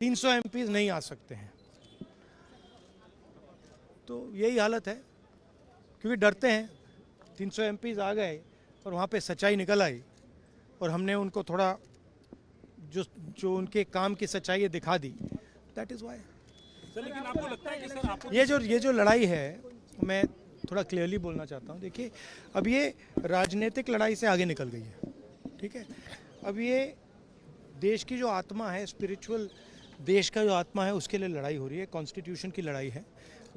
300 MPs नहीं आ सकते हैं। तो यही हालत है, क्योंकि डरते हैं। 300 एमपीज आ गए और वहाँ पे सच्चाई निकल आई और हमने उनको थोड़ा जो उनके काम की सच्चाई है दिखा दी। That is why. लेकिन आपको लगता है कि सर आपको ये जो लड़ाई है, मैं थोड़ा क्लियरली बोलना चाहता हूँ। देखिए, अब ये राजनीतिक लड़ाई से आगे निकल गई है, ठीक है। अब ये देश की जो आत्मा है, स्पिरिचुअल देश का जो आत्मा है, उसके लिए लड़ाई हो रही है। कॉन्स्टिट्यूशन की लड़ाई है।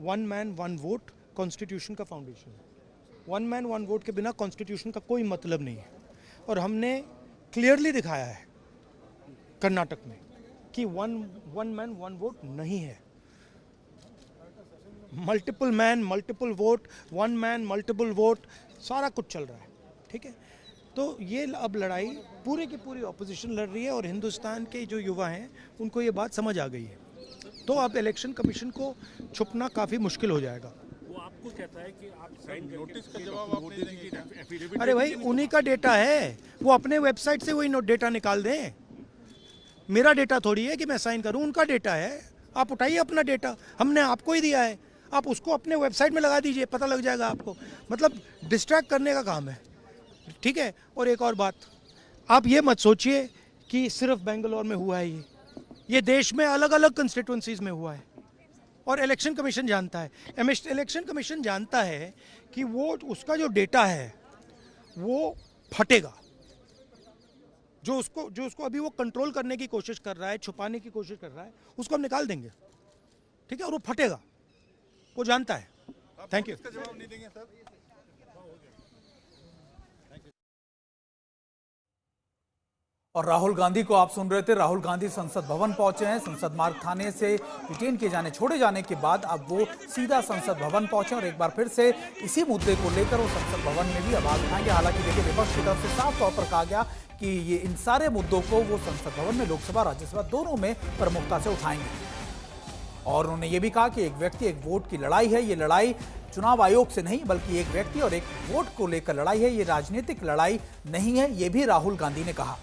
1 मैन 1 वोट कॉन्स्टिट्यूशन का फाउंडेशन है। 1 मैन 1 वोट के बिना कॉन्स्टिट्यूशन का कोई मतलब नहीं है। और हमने क्लियरली दिखाया है कर्नाटक में कि 1 मैन 1 वोट नहीं है। Multiple man multiple vote, 1 man multiple vote, सारा कुछ चल रहा है, ठीक है। तो ये अब लड़ाई पूरी की पूरी ऑपोजिशन लड़ रही है और हिंदुस्तान के जो युवा हैं उनको ये बात समझ आ गई है। तो अब इलेक्शन कमीशन को छुपना काफ़ी मुश्किल हो जाएगा। वो आपको कहता है कि आप साइन नोटिस का जवाब आप दे देंगे एफिडेविट। अरे भाई, उन्हीं का डेटा है, वो अपने वेबसाइट से वही डेटा निकाल दें। मेरा डेटा थोड़ी है कि मैं साइन करूं, उनका डेटा है। आप उठाइए अपना डेटा, हमने आपको ही दिया है, आप उसको अपने वेबसाइट में लगा दीजिए, पता लग जाएगा आपको। मतलब डिस्ट्रैक्ट करने का काम है, ठीक है। और एक और बात, आप ये मत सोचिए कि सिर्फ बेंगलोर में हुआ है। ये देश में अलग अलग कंस्टिट्यूंसीज में हुआ है और इलेक्शन कमीशन जानता है। इलेक्शन कमीशन जानता है कि वो उसका जो डेटा है वो फटेगा। जो उसको अभी वो कंट्रोल करने की कोशिश कर रहा है, छुपाने की कोशिश कर रहा है, उसको हम निकाल देंगे, ठीक है। और वो फटेगा, वो जानता है। Thank you. और राहुल गांधी को आप सुन रहे थे। राहुल गांधी संसद भवन पहुंचे हैं। संसद मार्ग थाने से डिटेन किए जाने, छोड़े जाने के बाद अब वो सीधा संसद भवन पहुंचे और एक बार फिर से इसी मुद्दे को लेकर वो संसद भवन में भी आवाज उठाएंगे। हालांकि देखिए, विपक्ष की तरफ से साफ तौर पर कहा गया कि ये इन सारे मुद्दों को वो संसद भवन में लोकसभा राज्यसभा दोनों में प्रमुखता से उठाएंगे। और उन्होंने ये भी कहा कि एक व्यक्ति एक वोट की लड़ाई है। ये लड़ाई चुनाव आयोग से नहीं, बल्कि एक व्यक्ति और एक वोट को लेकर लड़ाई है। ये राजनीतिक लड़ाई नहीं है, ये भी राहुल गांधी ने कहा।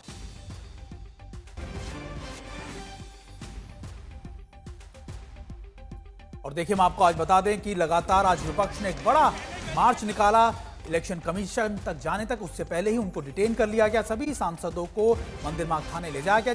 और देखिए, हम आपको आज बता दें कि लगातार आज विपक्ष ने एक बड़ा मार्च निकाला इलेक्शन कमीशन तक जाने तक। उससे पहले ही उनको डिटेन कर लिया गया। सभी सांसदों को मंदिर मार्ग थाने ले जाया गया।